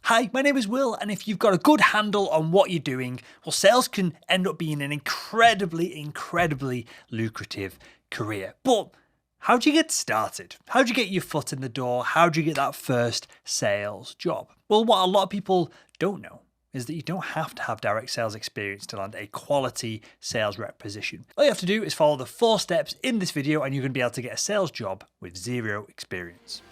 Hi, my name is Will, and if you've got a good handle on what you're doing, well, sales can end up being an incredibly lucrative career. But how do you get started? How do you get your foot in the door? How do you get that first sales job? Well, what a lot of people don't know is that you don't have to have direct sales experience to land a quality sales rep position. All you have to do is follow the 4 steps in this video and you're going to be able to get a sales job with 0 experience.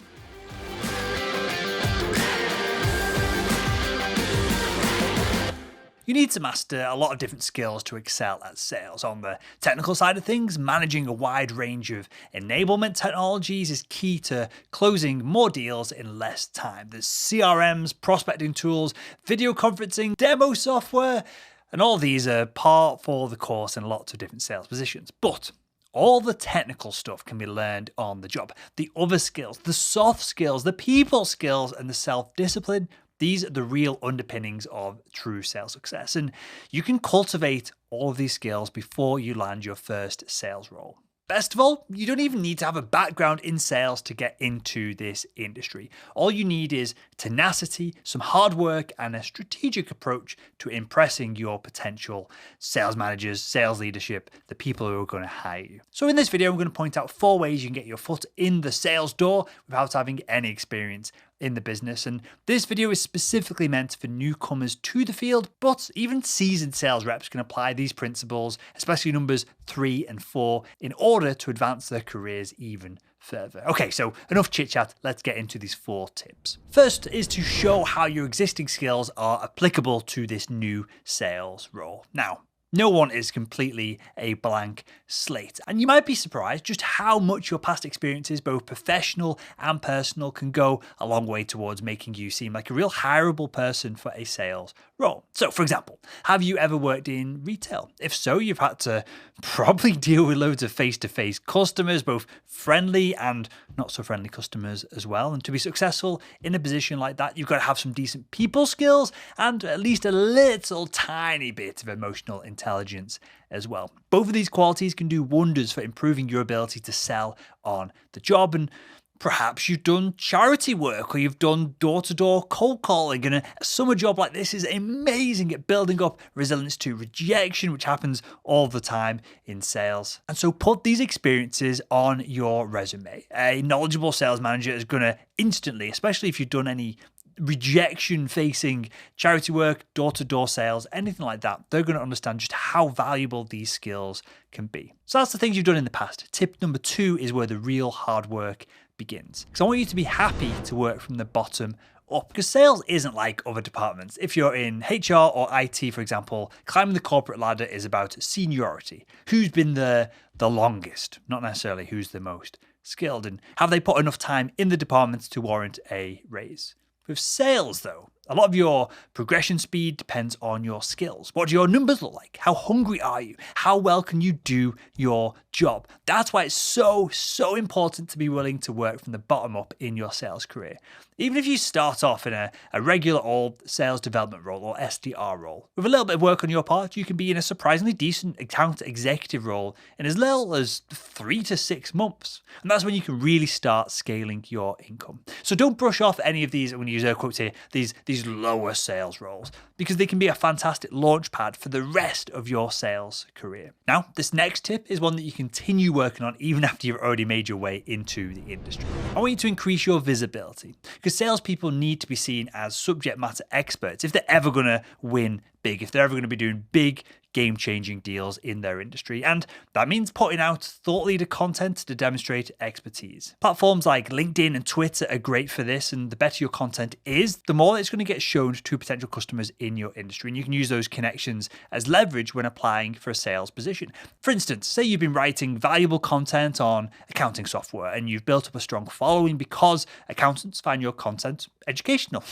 You need to master a lot of different skills to excel at sales. On the technical side of things, managing a wide range of enablement technologies is key to closing more deals in less time. There's CRMs, prospecting tools, video conferencing, demo software, and all of these are part for the course in lots of different sales positions. But all the technical stuff can be learned on the job. The other skills, the soft skills, the people skills, and the self-discipline, these are the real underpinnings of true sales success, and you can cultivate all of these skills before you land your first sales role. Best of all, you don't even need to have a background in sales to get into this industry. All you need is tenacity, some hard work, and a strategic approach to impressing your potential sales managers, sales leadership, the people who are going to hire you. So in this video, I'm going to point out 4 ways you can get your foot in the sales door without having any experience in the business. And this video is specifically meant for newcomers to the field, but even seasoned sales reps can apply these principles, especially numbers 3 and 4, in order to advance their careers even further. Okay, so enough chit chat, let's get into these 4 tips. First is to show how your existing skills are applicable to this new sales role. Now, no one is completely a blank slate, and you might be surprised just how much your past experiences, both professional and personal, can go a long way towards making you seem like a real hireable person for a sales role. So, for example, have you ever worked in retail? If so, you've had to probably deal with loads of face-to-face customers, both friendly and not so friendly customers as well. And to be successful in a position like that, you've got to have some decent people skills and at least a little tiny bit of emotional intelligence as well. Both of these qualities can do wonders for improving your ability to sell on the job. And perhaps you've done charity work or you've done door-to-door cold calling, and a summer job like this is amazing at building up resilience to rejection, which happens all the time in sales. And so put these experiences on your resume. A knowledgeable sales manager is going to instantly, especially if you've done any rejection-facing charity work, door-to-door sales, anything like that, they're going to understand just how valuable these skills can be. So that's the things you've done in the past. Tip number 2 is where the real hard work begins. Because I want you to be happy to work from the bottom up, because sales isn't like other departments. If you're in HR or IT, for example, climbing the corporate ladder is about seniority. Who's been there the longest, not necessarily who's the most skilled, and have they put enough time in the departments to warrant a raise. With sales, though, a lot of your progression speed depends on your skills. What do your numbers look like? How hungry are you? How well can you do your job? That's why it's so important to be willing to work from the bottom up in your sales career. Even if you start off in a regular old sales development role or SDR role, with a little bit of work on your part, you can be in a surprisingly decent account executive role in as little as 3 to 6 months. And that's when you can really start scaling your income. So don't brush off any of these, when you use air quotes here, these lower sales roles, because they can be a fantastic launch pad for the rest of your sales career. Now, this next tip is one that you continue working on even after you've already made your way into the industry. I want you to increase your visibility, because salespeople need to be seen as subject matter experts if they're ever going to win big, if they're ever going to be doing big, game-changing deals in their industry. And that means putting out thought leader content to demonstrate expertise. Platforms like LinkedIn and Twitter are great for this, and the better your content is, the more it's going to get shown to potential customers in your industry. And you can use those connections as leverage when applying for a sales position. For instance, say you've been writing valuable content on accounting software and you've built up a strong following because accountants find your content educational.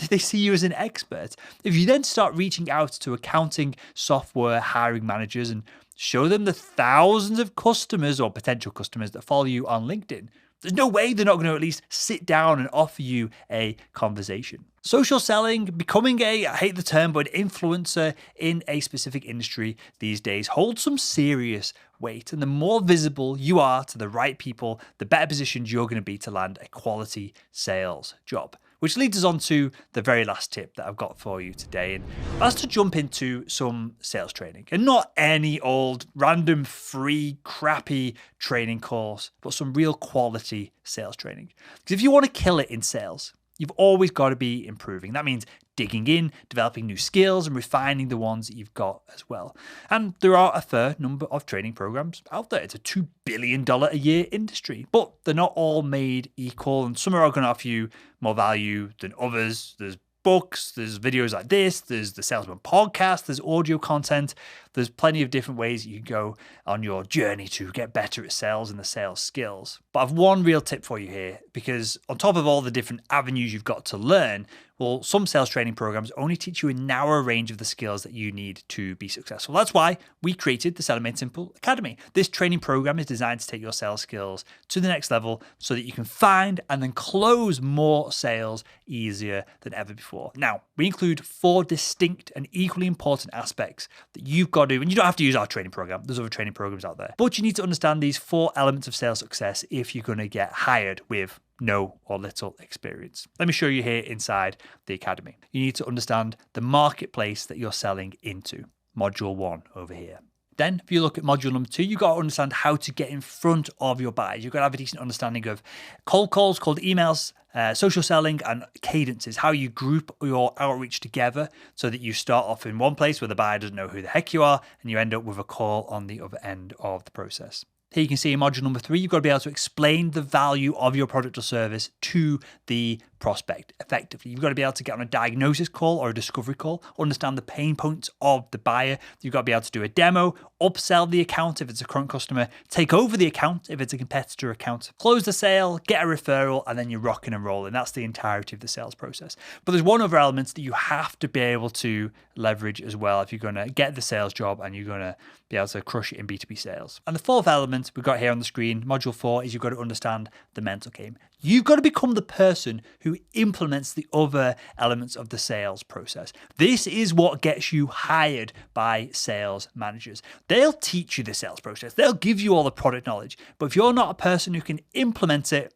They see you as an expert. If you then start reaching out to accounting software hiring managers and show them the thousands of customers or potential customers that follow you on LinkedIn, there's no way they're not going to at least sit down and offer you a conversation. Social selling, becoming I hate the term, but influencer in a specific industry these days holds some serious weight. And the more visible you are to the right people, the better positioned you're going to be to land a quality sales job. Which leads us on to the very last tip that I've got for you today, and that's to jump into some sales training. And not any old, random, free, crappy training course, but some real quality sales training. Because if you want to kill it in sales, you've always got to be improving. That means digging in, developing new skills, and refining the ones that you've got as well. And there are a fair number of training programs out there. It's a $2 billion a year industry, but they're not all made equal, and some are going to offer you more value than others. There's books, there's videos like this, there's the Salesman podcast, there's audio content. There's plenty of different ways you can go on your journey to get better at sales and the sales skills. But I've one real tip for you here, because on top of all the different avenues you've got to learn, well, some sales training programs only teach you a narrow range of the skills that you need to be successful. That's why we created the Salesman Simple Academy. This training program is designed to take your sales skills to the next level so that you can find and then close more sales easier than ever before. Now, we include 4 distinct and equally important aspects that you've got to do, and you don't have to use our training program. There's other training programs out there. But you need to understand these 4 elements of sales success if you're going to get hired with no or little experience. Let me show you here inside the academy. You need to understand the marketplace that you're selling into. Module 1 over here. Then, if you look at module number 2, you've got to understand how to get in front of your buyers. You've got to have a decent understanding of cold calls, cold emails, social selling, and cadences, how you group your outreach together so that you start off in one place where the buyer doesn't know who the heck you are, and you end up with a call on the other end of the process. Here you can see in module number 3, you've got to be able to explain the value of your product or service to the prospect effectively. You've got to be able to get on a diagnosis call or a discovery call, understand the pain points of the buyer. You've got to be able to do a demo, upsell the account if it's a current customer, take over the account if it's a competitor account, close the sale, get a referral, and then you're rocking and rolling. That's the entirety of the sales process. But there's one other element that you have to be able to leverage as well if you're going to get the sales job and you're going to be able to crush it in B2B sales. And the 4th element we've got here on the screen, module 4, is you've got to understand the mental game. You've got to become the person who implements the other elements of the sales process. This is what gets you hired by sales managers. They'll teach you the sales process. They'll give you all the product knowledge. But if you're not a person who can implement it,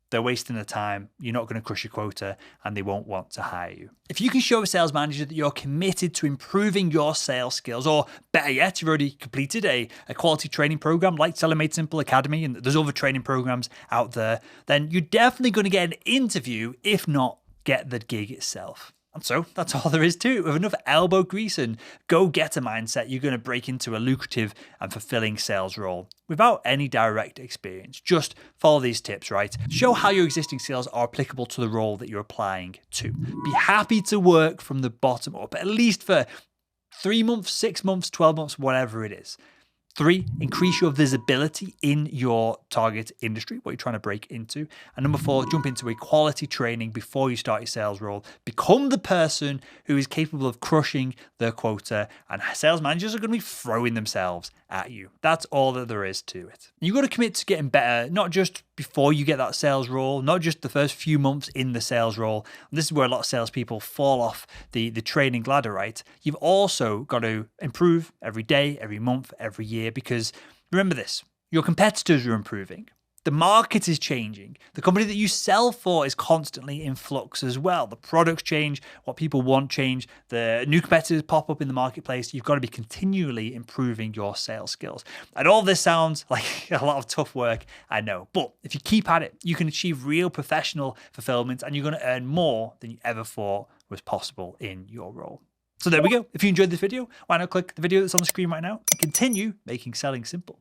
they're wasting their time, you're not going to crush your quota, and they won't want to hire you. If you can show a sales manager that you're committed to improving your sales skills, or better yet, you've already completed a quality training program like Salesman Simple Academy, and there's other training programs out there, then you're definitely going to get an interview, if not get the gig itself. And so that's all there is to it. With enough elbow grease and go-getter mindset, you're going to break into a lucrative and fulfilling sales role without any direct experience. Just follow these tips, right? Show how your existing skills are applicable to the role that you're applying to. Be happy to work from the bottom up, at least for 3 months, 6 months, 12 months, whatever it is. 3, increase your visibility in your target industry, what you're trying to break into. And number 4, jump into a quality training before you start your sales role. Become the person who is capable of crushing their quota, and sales managers are going to be throwing themselves at you. That's all that there is to it. You've got to commit to getting better, not just before you get that sales role, not just the first few months in the sales role. And this is where a lot of salespeople fall off the training ladder, right? You've also got to improve every day, every month, every year, because remember this, your competitors are improving. The market is changing. The company that you sell for is constantly in flux as well. The products change, what people want change, the new competitors pop up in the marketplace. You've got to be continually improving your sales skills. And all this sounds like a lot of tough work, I know. But if you keep at it, you can achieve real professional fulfillment, and you're going to earn more than you ever thought was possible in your role. So there we go. If you enjoyed this video, why not click the video that's on the screen right now and continue making selling simple.